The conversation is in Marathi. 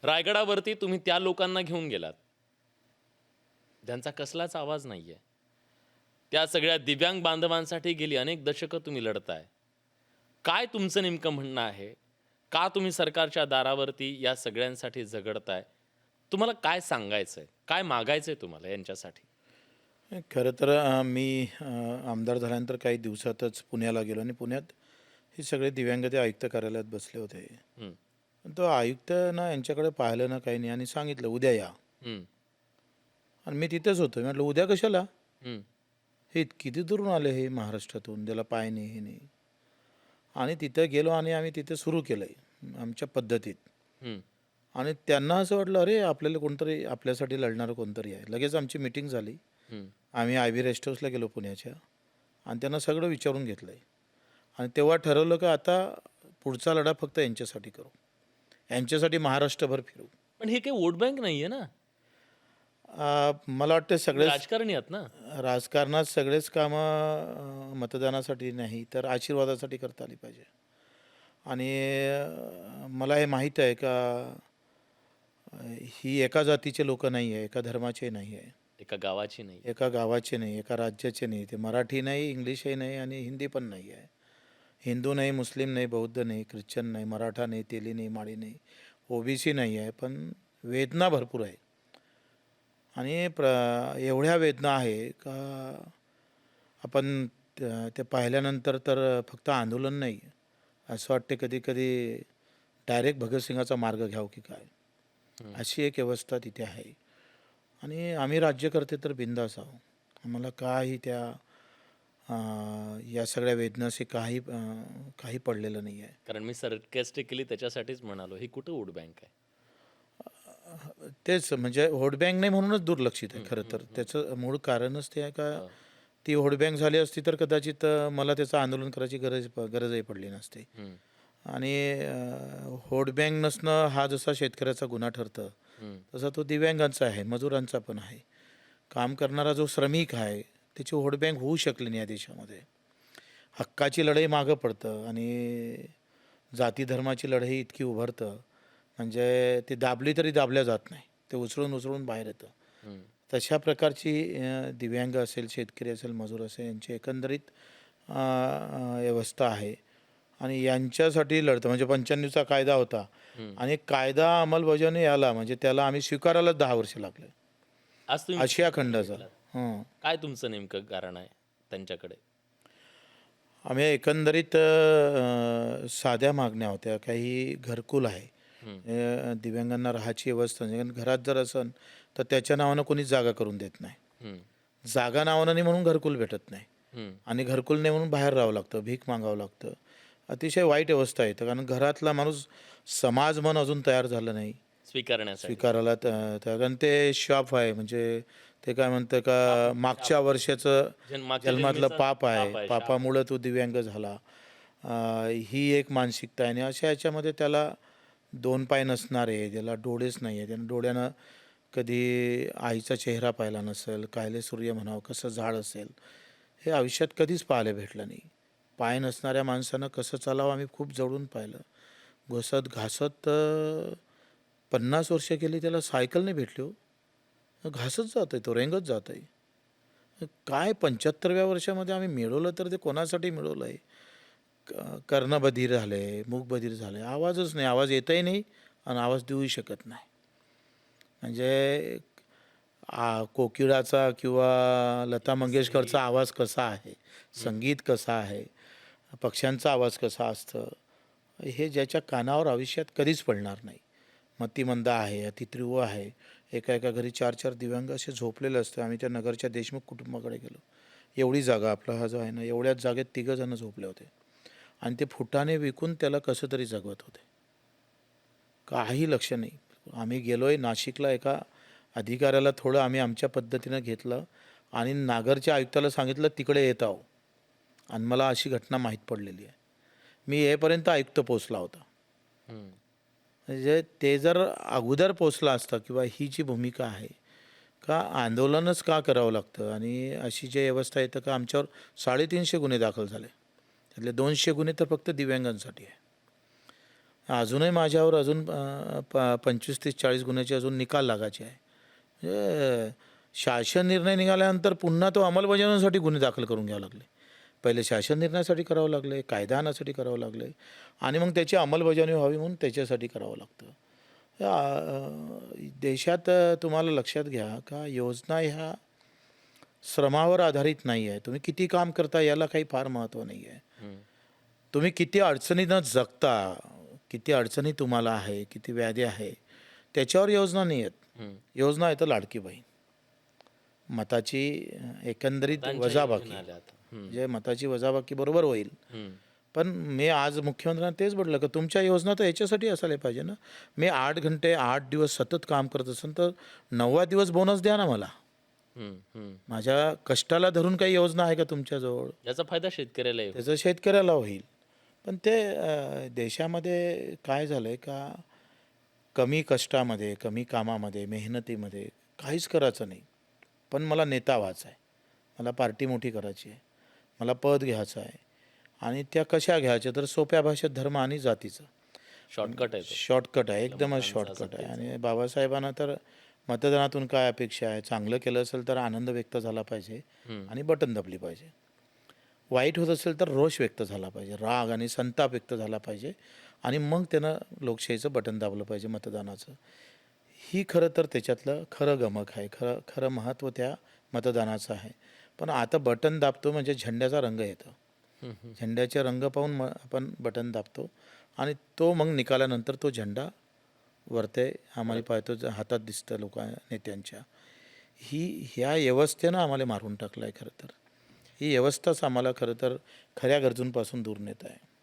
रायगडावरती तुम्ही त्या लोकांना घेऊन गेलात, ज्यांचा कसलाच आवाज नाहीये. त्या सगळ्या दिव्यांग बांधवांसाठी गेली अनेक दशकं तुम्ही लढताय. काय तुमचं नेमकं म्हणणं आहे? का तुम्ही सरकारच्या दारावरती या सगळ्यांसाठी झगडताय? तुम्हाला काय सांगायचंय? काय मागायचंय तुम्हाला यांच्यासाठी? खरं तर मी आमदार झाल्यानंतर काही दिवसातच पुण्याला गेलो आणि पुण्यात हे सगळे दिव्यांग ते आयुक्त कार्यालयात बसले होते. हं, पण तो आयुक्त ना यांच्याकडे पाहिलं ना काही नाही आणि सांगितलं, "उद्या या." हं, आणि मी तिथेच होतो. मी म्हटलं, "उद्या कशाला? हं, हे किती दुरून आले हे महाराष्ट्रातून, ज्याला पाय नाही, हे नाही." आणि तिथं गेलो आणि आम्ही तिथे सुरू केलं आमच्या पद्धतीत. हं, आणि त्यांना असं वाटलं, "अरे, आपल्याला कोणतरी आपल्यासाठी लढणारं कोणतरी आहे." लगेच आमची मीटिंग झाली. हं. आम्ही आय-बी रेस्ट हाऊसला गेलो पुण्याच्या आणि त्यांना सगळं विचारून घेतलं आहे. आणि तेव्हा ठरवलं की आता पुढचा लढा फक्त यांच्यासाठी करू. यांच्यासाठी महाराष्ट्रभर फिरू. पण हे काही वोट बँक नाहीये ना? मला वाटतं तुम्ही सगळेच राजकारणी आहात ना? राजकारणात सगळेच कामं मतदानासाठी नाही तर आशीर्वादासाठी करता आली पाहिजे. आणि मला हे माहीत आहे का ही एका जातीचे लोकं नाही आहे, एका धर्माचे नाही आहे, एका गावाची नाही. एका गावाचे नाही, एका राज्याचे नाही. ते मराठी नाही, इंग्लिशही नाही आणि हिंदी पण नाही आहे. हिंदू नाही, मुस्लिम नाही, बौद्ध नाही, ख्रिश्चन नाही, मराठा नाही, तेली नाही, माळी नाही, ओबीसी नाही आहे. पण वेदना भरपूर आहे. आणि एवढ्या वेदना आहे का आपण ते पाहिल्यानंतर तर फक्त आंदोलन नाही, असं वाटते कधी-कधी डायरेक्ट भगतसिंगाचा मार्ग घ्यावं की काय? हं. अशी एक व्यवस्था तिथे आहे. आणि आम्ही राज्यकर्ते तर बिनधास्त आहोत. आम्हाला काही त्या या सगळ्या वेदनाशी काही पडलेलं नाही आहे. कारण मी sarcastically त्याच्यासाठीच म्हणालो, ही कुठं वोट बँक आहे? तेच म्हणजे व्होट बँक नाही म्हणूनच दुर्लक्षित आहे हं, खरं हं, तर. हं. त्याचं मूळ कारणच ते आहे का हो. ती व्होट बँक झाली असती तर कदाचित मला त्याचं आंदोलन करायची गरजही पडली नसती. हं, आणि व्होट बँक नसणं हा जसा शेतकऱ्याचा गुन्हा ठरतं, हं, तसा तो दिव्यांगांचा आहे, मजुरांचा पण आहे. काम करणारा जो श्रमिक आहे, त्याची व्होट बँक होऊ शकली नाही या देशामध्ये. हक्काची लढाई मागं पडतं आणि जाती धर्माची लढाई इतकी उभारतं, म्हणजे ती दाबली तरी दाबल्या जात नाही. ते उचलून बाहेर येतं. हं. तशा प्रकारची दिव्यांग असेल, शेतकरी असेल, मजूर असेल यांची एकंदरीत व्यवस्था आहे. आणि यांच्यासाठी लढतं म्हणजे 95चा कायदा होता हं. आणि कायदा अंमलबजावणी आला म्हणजे त्याला आम्ही स्वीकारायला 10 वर्ष लागले. आज तुम्ही आशिया मुख्यमंत्री खंडाचा. झालात. हं. काय तुमचं नेमकं कारण आहे त्यांच्याकडे? आम्ही एकंदरीत साध्या मागण्या होत्या. काही घरकुल आहे. हं, दिव्यांगांना राहायची व्यवस्था नाही. कारण घरात जर असेल तर त्याच्या नावानं कोणीच जागा करून देत नाही. हं, जागा नावानं नाही म्हणून घरकुल भेटत नाही. हं, आणि घरकुल नाही म्हणून बाहेर राहावं लागतं, भीक मागावं लागतं. अतिशय वाईट अवस्था आहे. कारण घरातला माणूस समाज मन अजून तयार झालं नाही स्वीकारण्यासाठी. स्वीकारायला कारण ते शाप आहे म्हणजे ते काय म्हणतं का मागच्या वर्षाचं मागच्या जन्मातलं जन्मीचा पाप आहे. पाप आहे, शाप आहे. पापामुळं तो दिव्यांग झाला. ही एक मानसिकता आहे आणि अशा ह्याच्यामध्ये त्याला 2 पाय नसणारे, ज्याला डोळेच नाही आहे, त्यानं डोळ्यानं कधी आईचा चेहरा पाहिला नसेल, काहिले सूर्य म्हणावं, कसं झाड असेल, हे आयुष्यात कधीच पाहायला भेटलं नाही. पाय नसणाऱ्या माणसानं कसं चालावं आम्ही खूप जवळून पाहिलं. घासत 50 वर्ष गेली त्याला सायकल नाही भेटली हो. घासत जातोय तो, रेंगत जातोय. काय 75व्या वर्षामध्ये आम्ही मिळवलं तर ते कोणासाठी मिळवलं आहे? कर्णबधीर झाले, मूकबधीर झाले. आवाजच नाही, आवाज येतही नाही आणि आवाज देऊही शकत नाही. म्हणजे कोकिळाचा किंवा लता मंगेशकरचा आवाज कसा आहे, संगीत कसं आहे, पक्ष्यांचा आवाज कसा असतं, हे ज्याच्या कानावर आयुष्यात कधीच पडणार नाही. मतिमंद आहे, अतितीव्र आहे. एका घरी 4-4 दिव्यांग असे झोपलेले असते. आम्ही त्या नगरच्या देशमुख कुटुंबाकडे गेलो. एवढी जागा आपला हा जो आहे ना, एवढ्याच जागेत 3 जण झोपले होते. आणि ते फुटाणे विकून त्याला कसं तरी जगवत होते. काही लक्ष नाही. आम्ही गेलोय नाशिकला एका अधिकाऱ्याला थोडं आम्ही आमच्या पद्धतीनं घेतलं आणि नागरच्या आयुक्ताला सांगितलं तिकडे येत आहो. आणि मला अशी घटना माहीत पडलेली आहे. मी येईपर्यंत आयुक्त पोचला होता. हं, म्हणजे ते जर अगोदर पोचला असता किंवा ही जी भूमिका आहे का आंदोलनच का करावं लागतं आणि अशी जी व्यवस्था येतं का आमच्यावर 350 गुन्हे दाखल झाले. त्यातले 200 गुन्हे तर फक्त दिव्यांगांसाठी आहे. अजूनही माझ्यावर अजून 25 30 40 गुन्ह्याचे अजून निकाल लागायचे आहे. म्हणजे शासन निर्णय निघाल्यानंतर पुन्हा तो अंमलबजावणीसाठी गुन्हे दाखल करून घ्यावे लागले. पहिले शासन निर्णयासाठी करावं लागले, कायदा आणण्यासाठी करावं लागले आणि मग त्याची अंमलबजावणी व्हावी म्हणून त्याच्यासाठी करावं लागतं. देशात तुम्हाला लक्षात घ्या का योजना ह्या श्रमावर आधारित नाही आहे. तुम्ही किती काम करता याला काही फार महत्त्व नाही आहे. हम्म. तुम्ही किती अडचणीनं जगता, किती अडचणी तुम्हाला आहे, किती व्याधी आहे, त्याच्यावर योजना नाही आहेत. हम्म. योजना आहे तर लाडकी बहीण. मताची एकंदरीत त्यांच्या वजाबाकी, योजना आल्या आता. म्हणजे मताची वजाबाकी बरोबर होईल. हम्म. पण मी आज मुख्यमंत्र्यांना तेच म्हटलं की तुमच्या योजना तर याच्यासाठी असायला पाहिजे ना. मी 8 घंटे 8 दिवस सतत काम करत असेल तर 9वा दिवस बोनस द्या ना मला. हम्म. हम्म. माझ्या कष्टाला धरून काही योजना आहे का तुमच्याजवळ? याचा फायदा शेतकऱ्याला होईल. त्याचं शेतकऱ्याला होईल. पण ते देशामध्ये काय झालं आहे का कमी कष्टामध्ये, कमी कामामध्ये, मेहनतीमध्ये काहीच करायचं नाही. पण मला नेता व्हायचा आहे, मला पार्टी मोठी करायची आहे, मला पद घ्यायचं आहे आणि त्या कशा घ्यायच्या तर सोप्या भाषेत धर्म आणि जातीचं. शॉर्टकट आहे तो. शॉर्टकट आहे, एकदमच शॉर्टकट आहे. आणि बाबासाहेबांना तर मतदानातून काय अपेक्षा आहे, चांगलं केलं असेल तर आनंद व्यक्त झाला पाहिजे आणि बटन दाबली पाहिजे. वाईट होत असेल तर रोष व्यक्त झाला पाहिजे, राग आणि संताप व्यक्त झाला पाहिजे आणि मग त्यानं लोकशाहीचं बटन दाबलं पाहिजे मतदानाचं. ही खरं तर त्याच्यातलं खरं गमक आहे, खरं महत्त्व त्या मतदानाचं आहे. पण आता बटन दाबतो म्हणजे झेंड्याचा रंग येतो. झेंड्याचे रंग पाहून आपण बटन दाबतो आणि तो मग निकालानंतर तो झेंडा वरते आम्हाला पाहतो हातात दिसतं नेत्यांच्या. ह्या व्यवस्थेनं आम्हाला मारून टाकलं आहे खरं तर. ही व्यवस्थाच आम्हाला खरं तर खऱ्या गरजूंपासून दूर नेत आहे.